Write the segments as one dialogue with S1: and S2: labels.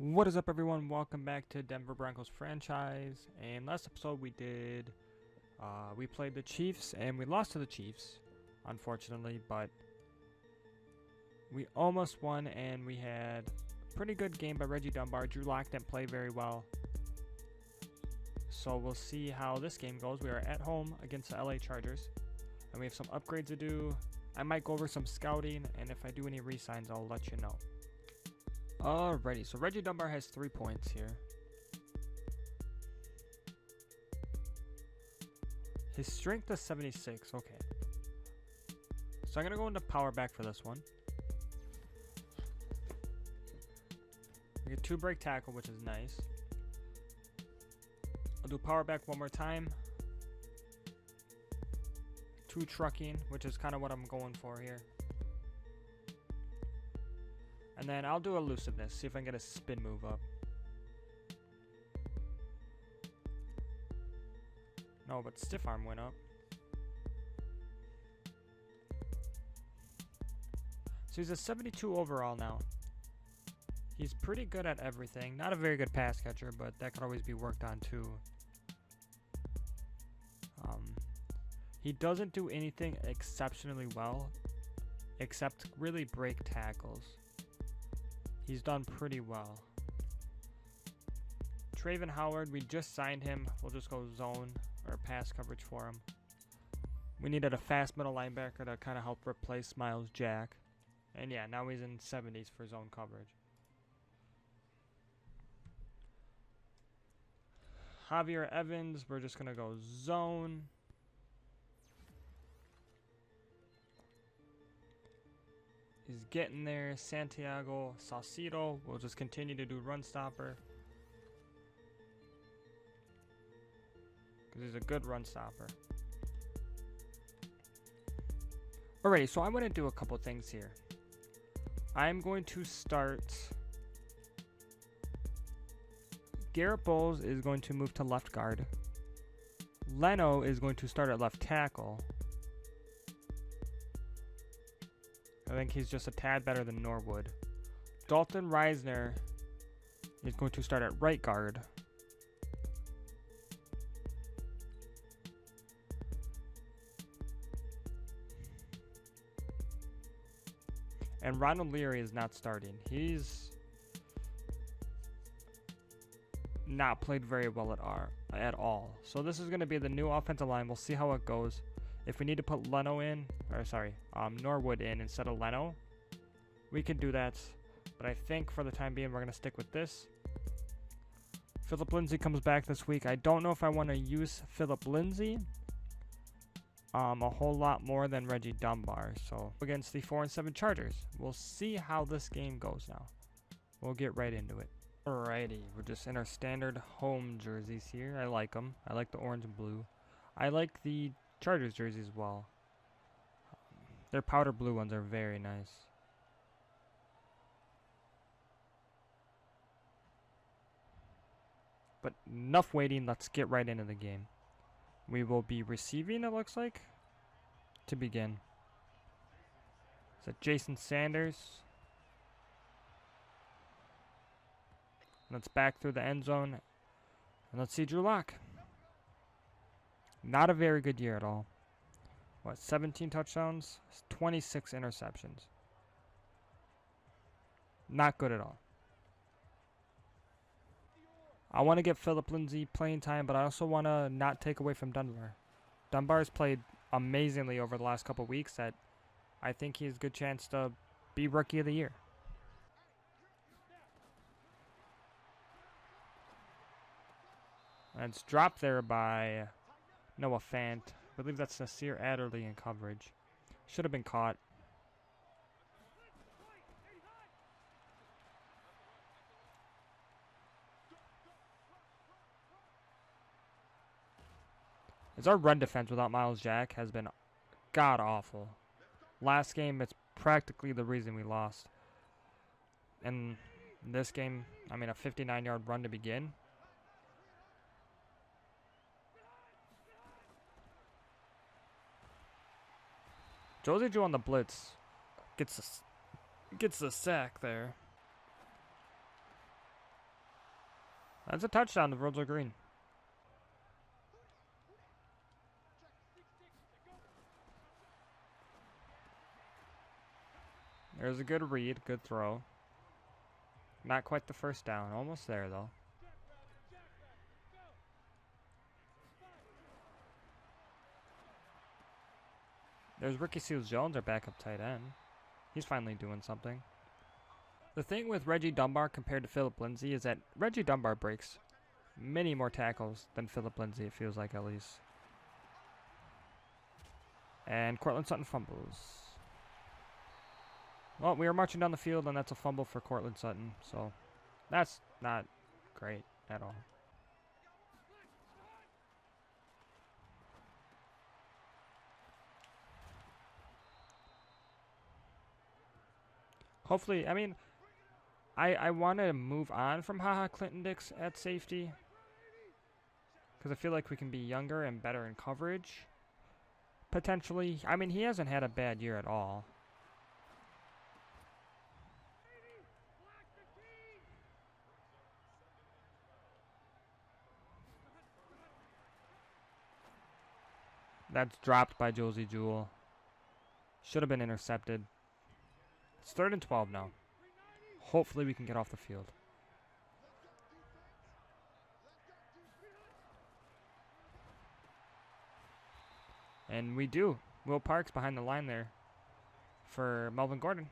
S1: What is up, everyone? Welcome back to Denver Broncos franchise. And last episode we played the Chiefs and we lost to the Chiefs, unfortunately, but we almost won and we had a pretty good game by Reggie Dunbar. Drew Lock didn't play very well. So we'll see how this game goes. We are at home against the LA Chargers and we have some upgrades to do. I might go over some scouting, and if I do any re-signs, I'll let you know. Alrighty, so Reggie Dunbar has 3 points here. His strength is 76, okay. So I'm going to go into power back for this one. We get 2 break tackle, which is nice. I'll do power back one more time. 2 trucking, which is kind of what I'm going for here. And then I'll do elusiveness, see if I can get a spin move up. No, but stiff arm went up. So he's a 72 overall now. He's pretty good at everything. Not a very good pass catcher, but that could always be worked on too. He doesn't do anything exceptionally well, except really break tackles. He's done pretty well. Traven Howard, we just signed him. We'll just go zone or pass coverage for him. We needed a fast middle linebacker to kind of help replace Miles Jack. And yeah, now he's in 70s for zone coverage. Javier Evans, we're just going to go zone. He's getting there. Santiago Saucedo will just continue to do run stopper, because he's a good run stopper. Alrighty, so I'm going to do a couple things here. I'm going to start. Garrett Bowles is going to move to left guard. Leno is going to start at left tackle. I think he's just a tad better than Norwood. Dalton Reisner is going to start at right guard. And Ronald Leary is not starting. He's not played very well at all. So this is going to be the new offensive line. We'll see how it goes. If we need to put Norwood in instead of Leno, we can do that. But I think for the time being, we're going to stick with this. Phillip Lindsay comes back this week. I don't know if I want to use Phillip Lindsay a whole lot more than Reggie Dunbar. So against the 4-7 Chargers, we'll see how this game goes now. We'll get right into it. Alrighty, we're just in our standard home jerseys here. I like them. I like the orange and blue. I like the Chargers jersey as well. Their powder blue ones are very nice. But enough waiting, let's get right into the game. We will be receiving, it looks like, to begin. So Jason Sanders. Let's back through the end zone. And let's see Drew Lock. Not a very good year at all. What, 17 touchdowns, 26 interceptions. Not good at all. I want to get Phillip Lindsay playing time, but I also want to not take away from Dunbar. Dunbar's played amazingly over the last couple weeks that I think he has a good chance to be Rookie of the Year. And it's dropped there by Noah Fant. I believe that's Nasir Adderley in coverage. Should have been caught. As our run defense without Miles Jack has been god-awful. Last game, it's practically the reason we lost. And this game, I mean, a 59-yard run to begin. Josie Joe on the blitz gets the sack there. That's a touchdown. The roads are green. There's a good read. Good throw. Not quite the first down. Almost there, though. There's Ricky Seals-Jones, our backup tight end. He's finally doing something. The thing with Reggie Dunbar compared to Phillip Lindsay is that Reggie Dunbar breaks many more tackles than Phillip Lindsay, it feels like, at least. And Courtland Sutton fumbles. Well, we are marching down the field, and that's a fumble for Courtland Sutton. So that's not great at all. Hopefully, I mean, I want to move on from HaHa Clinton-Dix at safety. Because I feel like we can be younger and better in coverage. Potentially. I mean, he hasn't had a bad year at all. That's dropped by Josie Jewell. Should have been intercepted. It's 3rd and 12 now. Hopefully we can get off the field. And we do. Will Parks behind the line there for Melvin Gordon.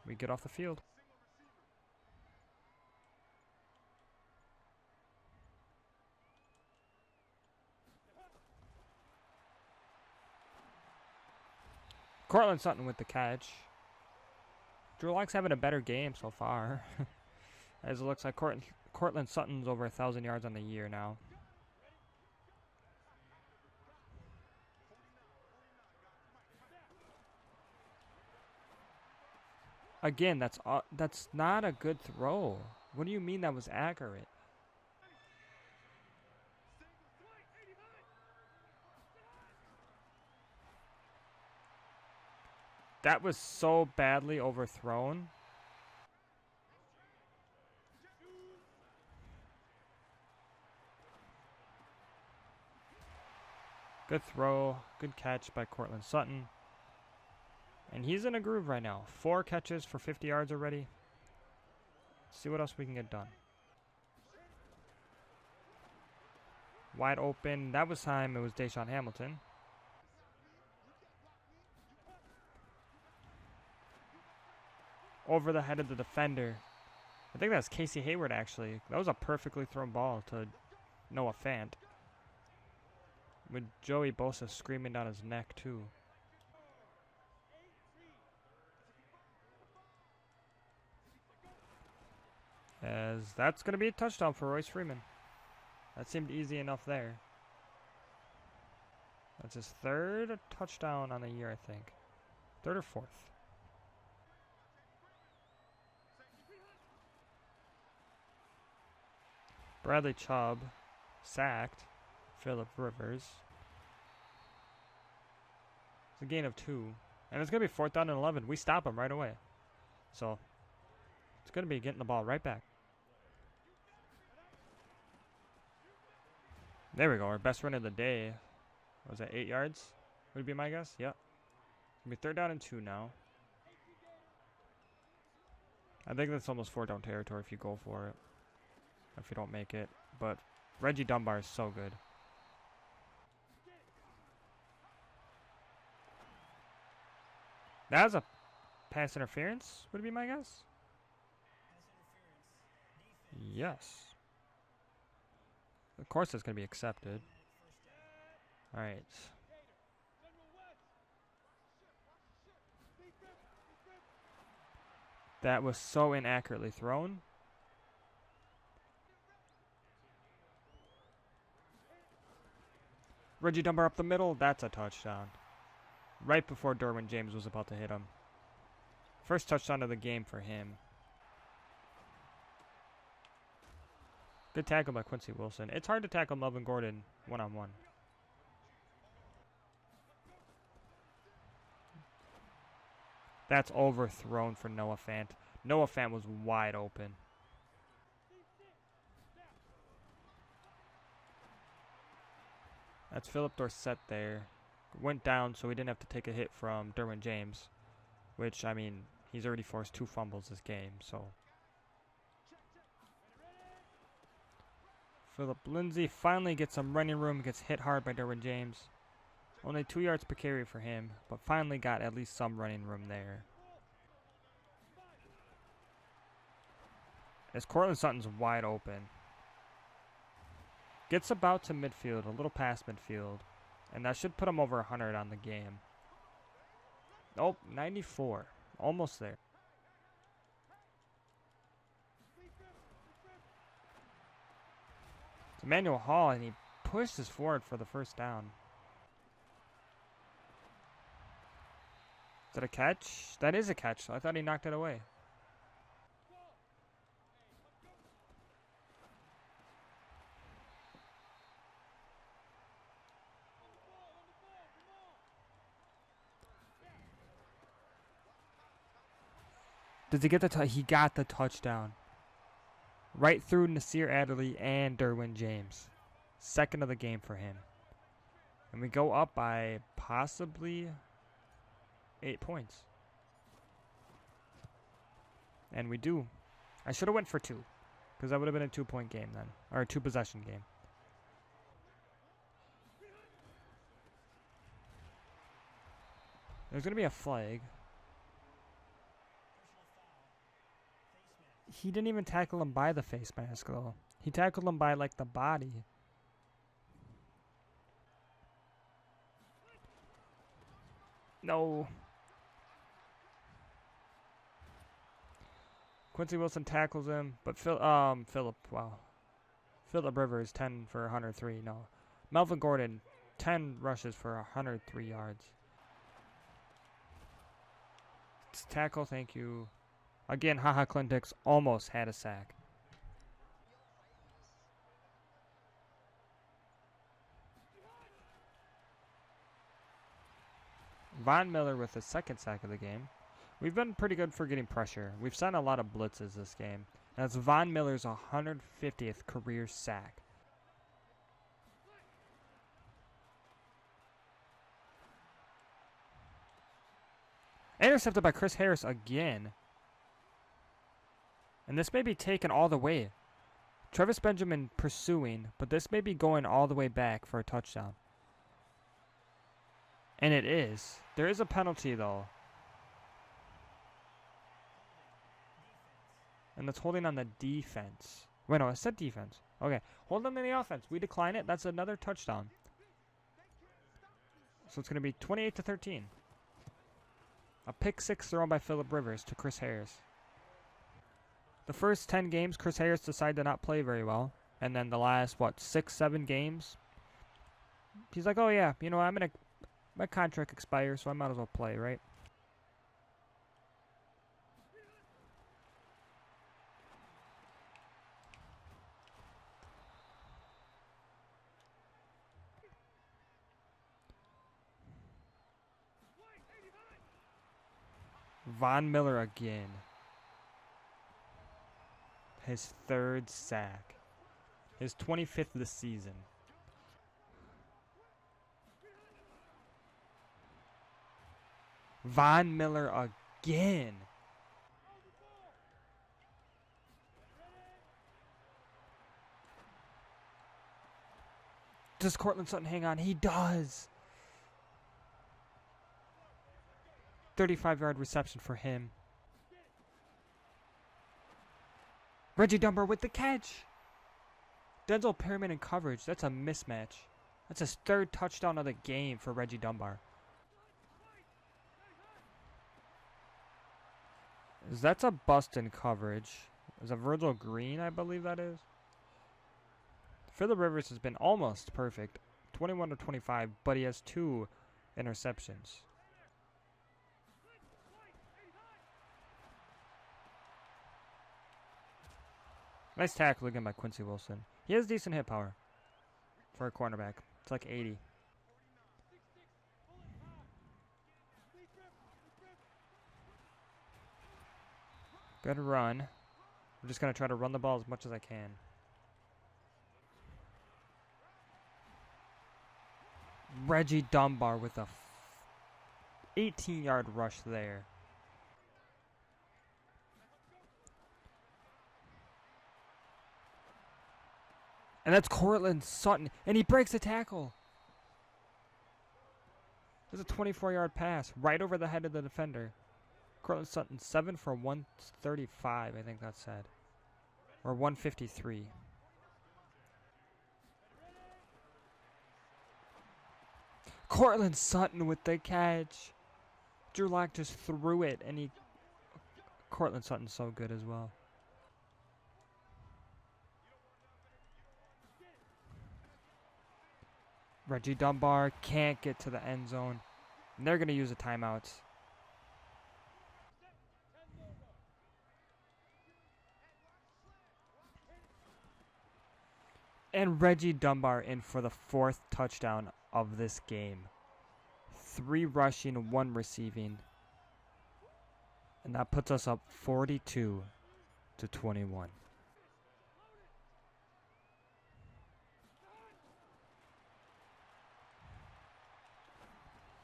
S1: We get off the field. Courtland Sutton with the catch. Drew Lock's having a better game so far. As it looks like Courtland Sutton's over 1,000 yards on the year now. Again, that's not a good throw. What do you mean that was accurate? That was so badly overthrown. Good throw. Good catch by Courtland Sutton. And he's in a groove right now. 4 catches for 50 yards already. Let's see what else we can get done. Wide open. That was time. It was Deshaun Hamilton. Over the head of the defender. I think that's Casey Hayward, actually. That was a perfectly thrown ball to Noah Fant. With Joey Bosa screaming down his neck, too. As that's going to be a touchdown for Royce Freeman. That seemed easy enough there. That's his 3rd touchdown on the year, I think. 3rd or 4th. Bradley Chubb sacked Phillip Rivers. It's a gain of 2. And it's going to be 4th down and 11. We stop him right away. So it's going to be getting the ball right back. There we go. Our best run of the day. Was that 8 yards? Would be my guess? Yep. It's going to be 3rd down and 2 now. I think that's almost 4 down territory if you go for it. If you don't make it. But Reggie Dunbar is so good. That was a pass interference, would be my guess? Yes. Of course it's going to be accepted. Alright. That was so inaccurately thrown. Reggie Dunbar up the middle. That's a touchdown. Right before Derwin James was about to hit him. First touchdown of the game for him. Good tackle by Quincy Wilson. It's hard to tackle Melvin Gordon one-on-one. That's overthrown for Noah Fant. Noah Fant was wide open. That's Philip Dorsett there. Went down, so he didn't have to take a hit from Derwin James. Which, I mean, he's already forced 2 fumbles this game, so. Phillip Lindsay finally gets some running room, gets hit hard by Derwin James. Only 2 yards per carry for him, but finally got at least some running room there. As Cortland Sutton's wide open. Gets about to midfield, a little past midfield. And that should put him over 100 on the game. Oh, 94. Almost there. It's Emmanuel Hall, and he pushes forward for the first down. Is that a catch? That is a catch. I thought he knocked it away. Does he get the he got the touchdown. Right through Nasir Adderley and Derwin James. Second of the game for him. And we go up by possibly 8 points. And we do. I should have went for 2. Because that would have been a 2-point game then. Or a 2-possession game. There's going to be a flag. He didn't even tackle him by the face mask, though. He tackled him by, like, the body. No. Quincy Wilson tackles him, but Phillip Rivers, 10 for 103. No. Melvin Gordon, 10 rushes for 103 yards. It's tackle, thank you. Again, HaHa Clinton-Dix almost had a sack. Von Miller with the second sack of the game. We've been pretty good for getting pressure. We've sent a lot of blitzes this game. That's Von Miller's 150th career sack. Intercepted by Chris Harris again. And this may be taken all the way. Travis Benjamin pursuing, but this may be going all the way back for a touchdown. And it is. There is a penalty, though. And that's holding on the defense. Wait, no, I said defense. Okay, hold on to the offense. We decline it. That's another touchdown. So it's going to be 28-13. A pick 6 thrown by Phillip Rivers to Chris Harris. The first 10 games, Chris Harris decided to not play very well. And then the last, 6, 7 games, he's like, oh yeah, you know, my contract expires, so I might as well play, right? Von Miller again. His 3rd sack. His 25th this season. Von Miller again. Does Cortland Sutton hang on? He does. 35-yard reception for him. Reggie Dunbar with the catch. Denzel Perryman in coverage. That's a mismatch. That's his 3rd touchdown of the game for Reggie Dunbar. That's a bust in coverage. Is a Virgil Green, I believe that is. Phillip Rivers has been almost perfect. 21-25, but he has 2 interceptions. Nice tackle again by Quincy Wilson. He has decent hit power for a cornerback. It's like 80. Good run. I'm just going to try to run the ball as much as I can. Reggie Dunbar with a 18-yard rush there. And that's Cortland Sutton. And he breaks a tackle. There's a 24-yard pass right over the head of the defender. Cortland Sutton, 7 for 135, I think that said. Or 153. Cortland Sutton with the catch. Drew Lock just threw it, and he... Cortland Sutton's so good as well. Reggie Dunbar can't get to the end zone. And they're going to use a timeout. And Reggie Dunbar in for the 4th touchdown of this game. 3 rushing, 1 receiving. And that puts us up 42-21.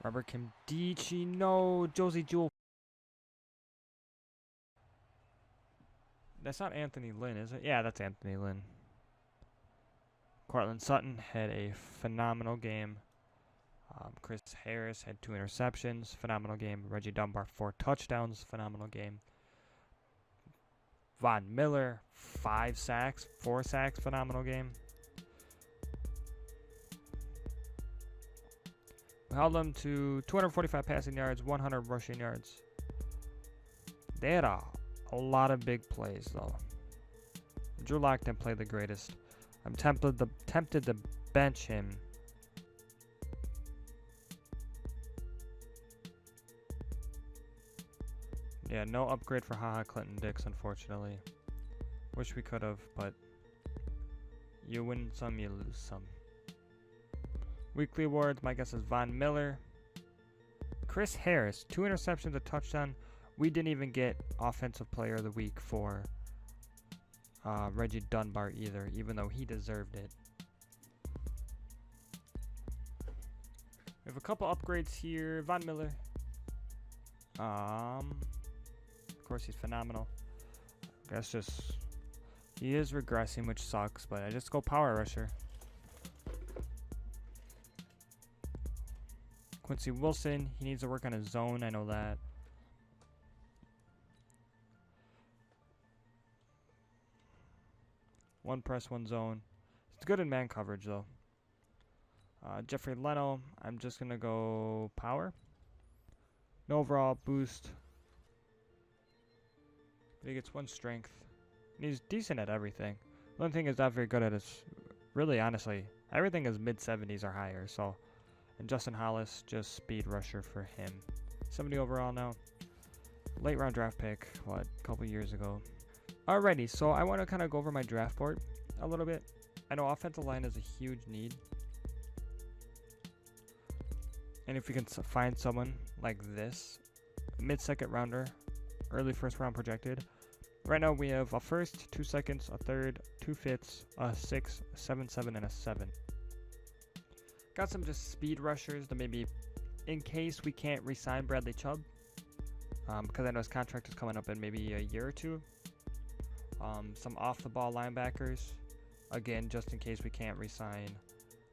S1: Robert Kimdichi, no. Josie Jewell. That's not Anthony Lynn, is it? Yeah, that's Anthony Lynn. Cortland Sutton had a phenomenal game. Chris Harris had 2 interceptions. Phenomenal game. Reggie Dunbar, 4 touchdowns. Phenomenal game. Von Miller, 5 sacks. 4 sacks. Phenomenal game. We held them to 245 passing yards, 100 rushing yards. They had a lot of big plays, though. Drew Lock didn't play the greatest. I'm tempted to bench him. Yeah, no upgrade for HaHa Clinton Dix, unfortunately. Wish we could have, but you win some, you lose some. Weekly awards, my guess is Von Miller. Chris Harris, 2 interceptions, a touchdown. We didn't even get Offensive Player of the Week for Reggie Dunbar either, even though he deserved it. We have a couple upgrades here. Von Miller. Of course, he's phenomenal. That's just... He is regressing, which sucks, but I just go Power Rusher. Quincy Wilson, he needs to work on his zone, I know that. One press, one zone. It's good in man coverage, though. Jeffrey Leno, I'm just going to go power. No overall boost. But he gets 1 strength. And he's decent at everything. The only thing he's not very good at is, really, honestly, everything is mid-70s or higher, so... And Justin Hollis, just speed rusher for him. 70 overall now. Late round draft pick, a couple years ago. Alrighty, so I want to kind of go over my draft board a little bit. I know offensive line is a huge need. And if we can find someone like this, mid-second rounder, early first round projected. Right now we have a first, 2 seconds, a third, 2 fifths, a 6, 7, 7, and a 7. Got some just speed rushers to maybe, in case we can't re-sign Bradley Chubb, because I know his contract is coming up in maybe a year or 2. Some off-the-ball linebackers, again, just in case we can't re-sign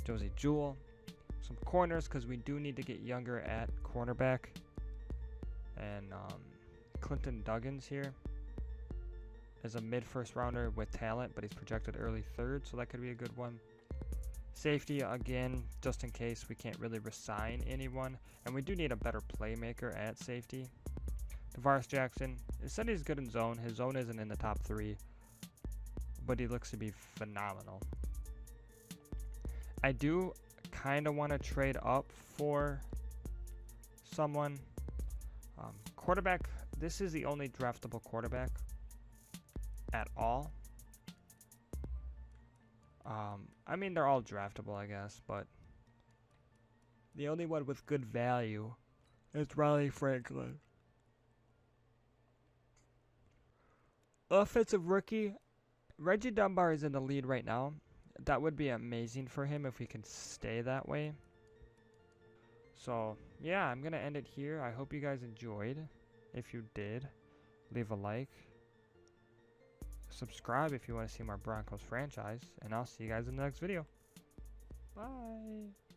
S1: Josie Jewell. Some corners, because we do need to get younger at cornerback. And Clinton Duggins here is a mid-first rounder with talent, but he's projected early 3rd, so that could be a good one. Safety, again, just in case we can't really resign anyone. And we do need a better playmaker at safety. Tavares Jackson, it said he's good in zone. His zone isn't in the top 3, but he looks to be phenomenal. I do kind of want to trade up for someone. Quarterback, this is the only draftable quarterback at all. I mean, they're all draftable, I guess, but the only one with good value is Riley Franklin. Offensive rookie, Reggie Dunbar is in the lead right now. That would be amazing for him if we can stay that way. So, yeah, I'm going to end it here. I hope you guys enjoyed. If you did, leave a like. Subscribe if you want to see more Broncos franchise. And I'll see you guys in the next video. Bye.